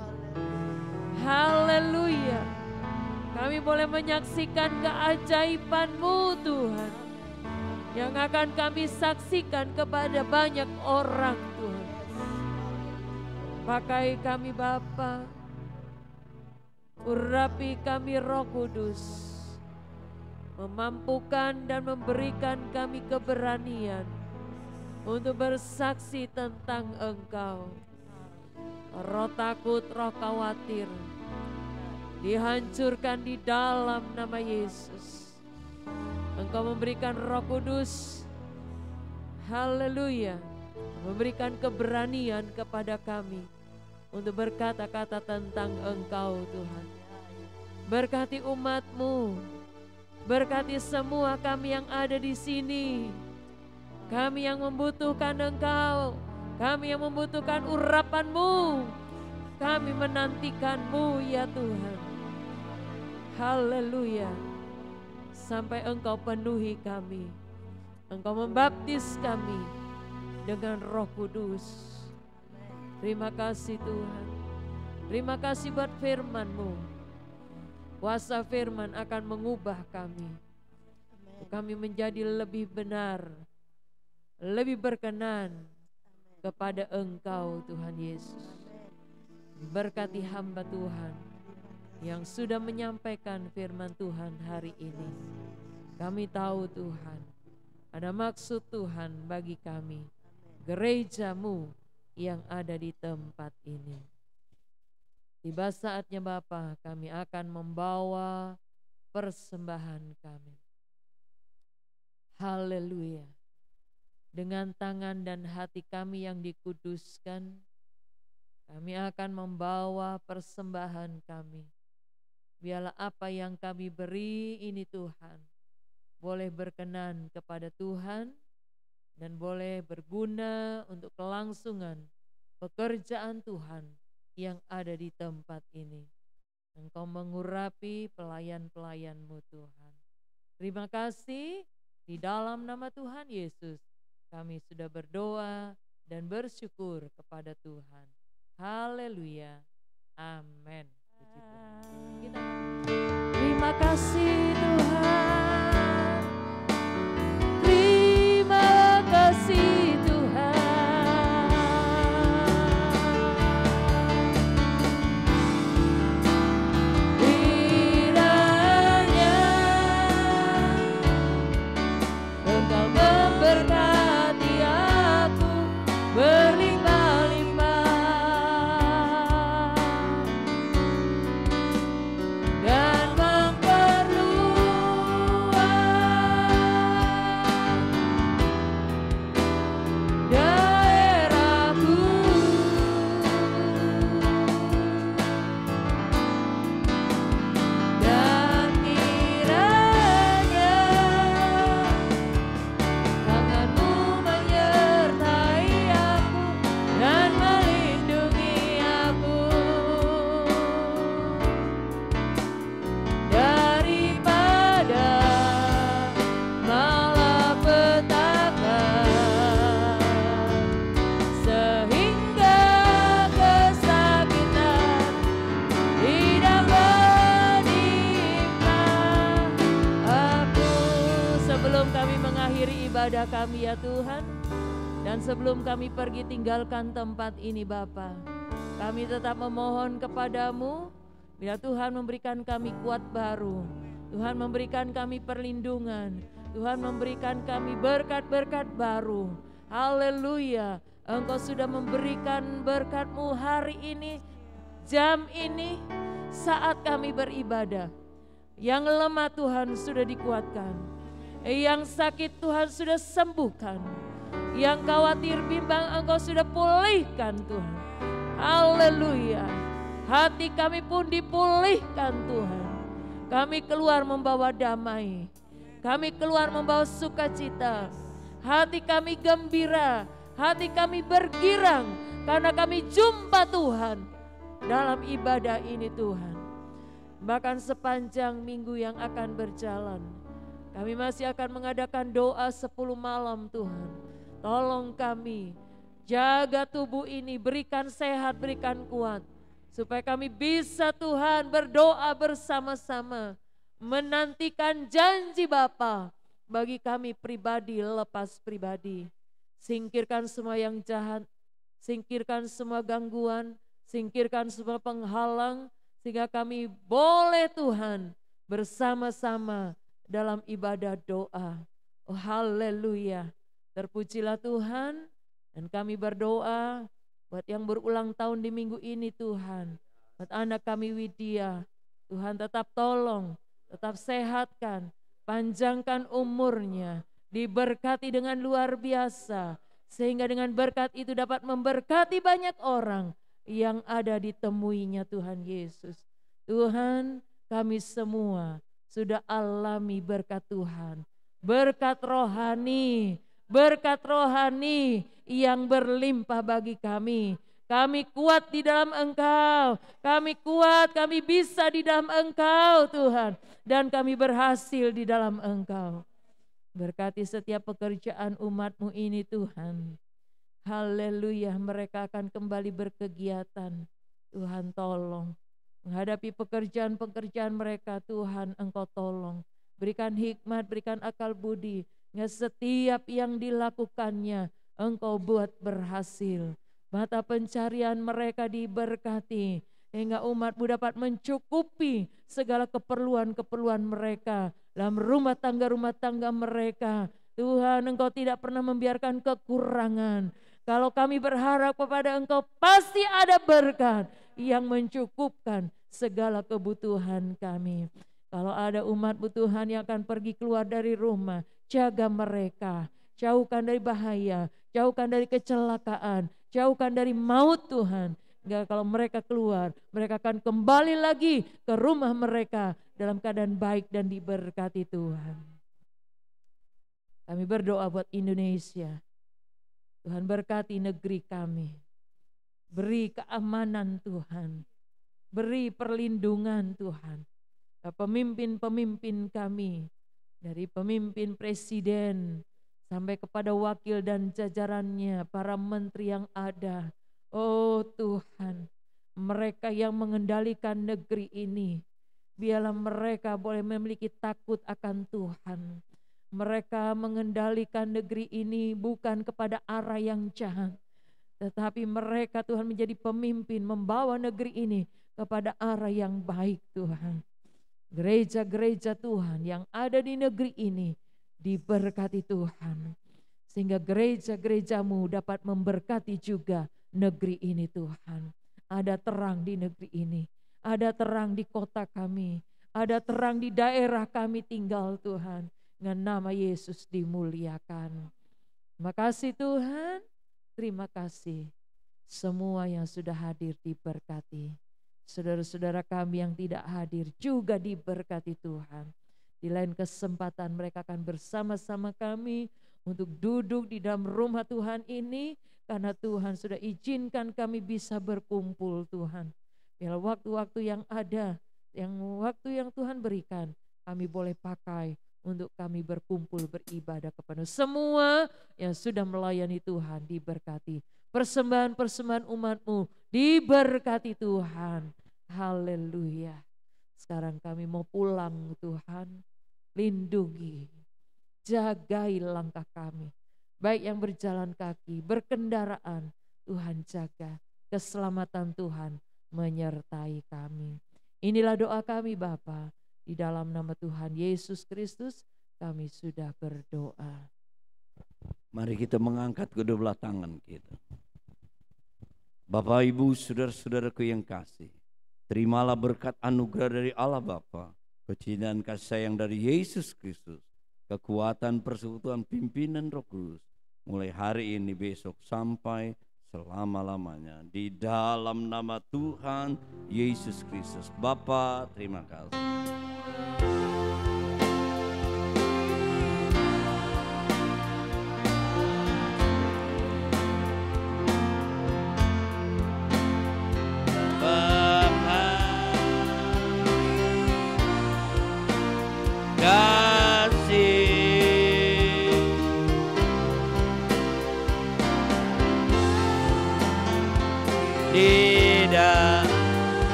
Haleluya. Kami boleh menyaksikan keajaiban-Mu Tuhan, yang akan kami saksikan kepada banyak orang Tuhan. Pakai kami Bapa, urapi kami Roh Kudus, memampukan dan memberikan kami keberanian untuk bersaksi tentang Engkau. Roh takut, roh khawatir dihancurkan di dalam nama Yesus. Engkau memberikan Roh Kudus, haleluya, memberikan keberanian kepada kami untuk berkata-kata tentang Engkau Tuhan. Berkati umat-Mu, berkati semua kami yang ada di sini. Kami yang membutuhkan Engkau, kami yang membutuhkan urapan-Mu, kami menantikan-Mu ya Tuhan. Haleluya. Sampai Engkau penuhi kami, Engkau membaptis kami dengan Roh Kudus. Terima kasih Tuhan. Terima kasih buat firman-Mu. Kuasa firman akan mengubah kami. Kami menjadi lebih benar, lebih berkenan kepada Engkau Tuhan Yesus. Berkati hamba Tuhan yang sudah menyampaikan firman Tuhan hari ini. Kami tahu Tuhan, ada maksud Tuhan bagi kami, gereja-Mu yang ada di tempat ini. Tiba saatnya Bapa, kami akan membawa persembahan kami. Haleluya. Dengan tangan dan hati kami yang dikuduskan, kami akan membawa persembahan kami. Biarlah apa yang kami beri ini Tuhan, boleh berkenan kepada Tuhan dan boleh berguna untuk kelangsungan pekerjaan Tuhan yang ada di tempat ini. Engkau mengurapi pelayan-pelayan-Mu Tuhan. Terima kasih, di dalam nama Tuhan Yesus kami sudah berdoa dan bersyukur kepada Tuhan. Haleluya. Amin. Terima kasih Tuhan. Terima kasih Tuhan. Kiranya Engkau memberkati aku berlimpah-limpah dan memperluas daerahku, dan kiranya tangan-Mu menyertai aku dan melindungi aku daripada malapetaka, sehingga kesakitan tidak menimpa aku. Sebelum kami mengakhiri ibadah kami ya Tuhan, dan sebelum kami pergi tinggalkan tempat ini Bapa, kami tetap memohon kepadamu, bila Tuhan memberikan kami kuat baru, Tuhan memberikan kami perlindungan, Tuhan memberikan kami berkat-berkat baru. Haleluya. Engkau sudah memberikan berkat-Mu hari ini, jam ini, saat kami beribadah. Yang lemah Tuhan sudah dikuatkan, yang sakit Tuhan sudah sembuhkan, yang khawatir bimbang Engkau sudah pulihkan Tuhan. Haleluya. Hati kami pun dipulihkan Tuhan. Kami keluar membawa damai, kami keluar membawa sukacita. Hati kami gembira, hati kami bergirang karena kami jumpa Tuhan dalam ibadah ini Tuhan. Bahkan sepanjang minggu yang akan berjalan, kami masih akan mengadakan doa 10 malam Tuhan. Tolong kami, jaga tubuh ini, berikan sehat, berikan kuat. Supaya kami bisa Tuhan berdoa bersama-sama, menantikan janji Bapa bagi kami pribadi lepas pribadi. Singkirkan semua yang jahat, singkirkan semua gangguan, singkirkan semua penghalang, sehingga kami boleh Tuhan bersama-sama dalam ibadah doa. Oh haleluya. Terpujilah Tuhan, dan kami berdoa buat yang berulang tahun di minggu ini Tuhan. Buat anak kami Widya, Tuhan tetap tolong, tetap sehatkan, panjangkan umurnya, diberkati dengan luar biasa, Sehingga dengan berkat itu dapat memberkati banyak orang yang ada ditemuinya Tuhan Yesus. Tuhan, kami semua sudah alami berkat Tuhan. Berkat rohani yang berlimpah bagi kami. Kami kuat di dalam Engkau. Kami kuat, kami bisa di dalam Engkau Tuhan. Dan kami berhasil di dalam Engkau. Berkati setiap pekerjaan umat-Mu ini Tuhan. Haleluya, mereka akan kembali berkegiatan. Tuhan tolong. Menghadapi pekerjaan-pekerjaan mereka Tuhan Engkau tolong. Berikan hikmat, berikan akal budi. Setiap yang dilakukannya Engkau buat berhasil. Mata pencarian mereka diberkati. Hingga umat-Mu dapat mencukupi segala keperluan-keperluan mereka. Dalam rumah tangga mereka. Tuhan, Engkau tidak pernah membiarkan kekurangan. Kalau kami berharap kepada Engkau pasti ada berkat yang mencukupkan segala kebutuhan kami. Kalau ada umat-Mu Tuhan yang akan pergi keluar dari rumah, jaga mereka. Jauhkan dari bahaya, jauhkan dari kecelakaan, jauhkan dari maut Tuhan. Enggak, kalau mereka keluar, mereka akan kembali lagi ke rumah mereka dalam keadaan baik dan diberkati Tuhan. Kami berdoa buat Indonesia. Tuhan berkati negeri kami. Beri keamanan Tuhan. Beri perlindungan Tuhan. Pemimpin-pemimpin kami. Dari pemimpin presiden sampai kepada wakil dan jajarannya, para menteri yang ada. Oh Tuhan, mereka yang mengendalikan negeri ini, biarlah mereka boleh memiliki takut akan Tuhan. Mereka mengendalikan negeri ini bukan kepada arah yang jahat, tetapi mereka Tuhan menjadi pemimpin, membawa negeri ini kepada arah yang baik Tuhan. Gereja-gereja Tuhan yang ada di negeri ini diberkati Tuhan. Sehingga gereja-gereja-Mu dapat memberkati juga negeri ini Tuhan. Ada terang di negeri ini. Ada terang di kota kami. Ada terang di daerah kami tinggal Tuhan. Dengan nama Yesus dimuliakan. Terima kasih Tuhan. Terima kasih. Semua yang sudah hadir diberkati. Saudara-saudara kami yang tidak hadir juga diberkati Tuhan. Di lain kesempatan mereka akan bersama-sama kami untuk duduk di dalam rumah Tuhan ini. Karena Tuhan sudah izinkan kami bisa berkumpul Tuhan. Biar waktu-waktu yang ada, waktu yang Tuhan berikan, kami boleh pakai untuk kami berkumpul beribadah kepada semua yang sudah melayani Tuhan diberkati. Persembahan-persembahan umat-Mu diberkati Tuhan. Haleluya. Sekarang kami mau pulang Tuhan. Lindungi, jagai langkah kami. Baik yang berjalan kaki, berkendaraan, Tuhan jaga. Keselamatan Tuhan menyertai kami. Inilah doa kami Bapa. Di dalam nama Tuhan Yesus Kristus kami sudah berdoa. Mari kita mengangkat kedua belah tangan kita. Bapak Ibu saudara-saudaraku yang kasih. Terimalah berkat anugerah dari Allah Bapa, kecintaan kasih sayang dari Yesus Kristus, kekuatan persekutuan pimpinan Roh Kudus, mulai hari ini, besok, sampai selama-lamanya. Di dalam nama Tuhan Yesus Kristus. Bapa, terima kasih.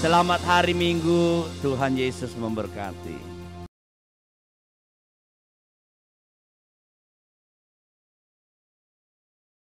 Selamat hari Minggu, Tuhan Yesus memberkati.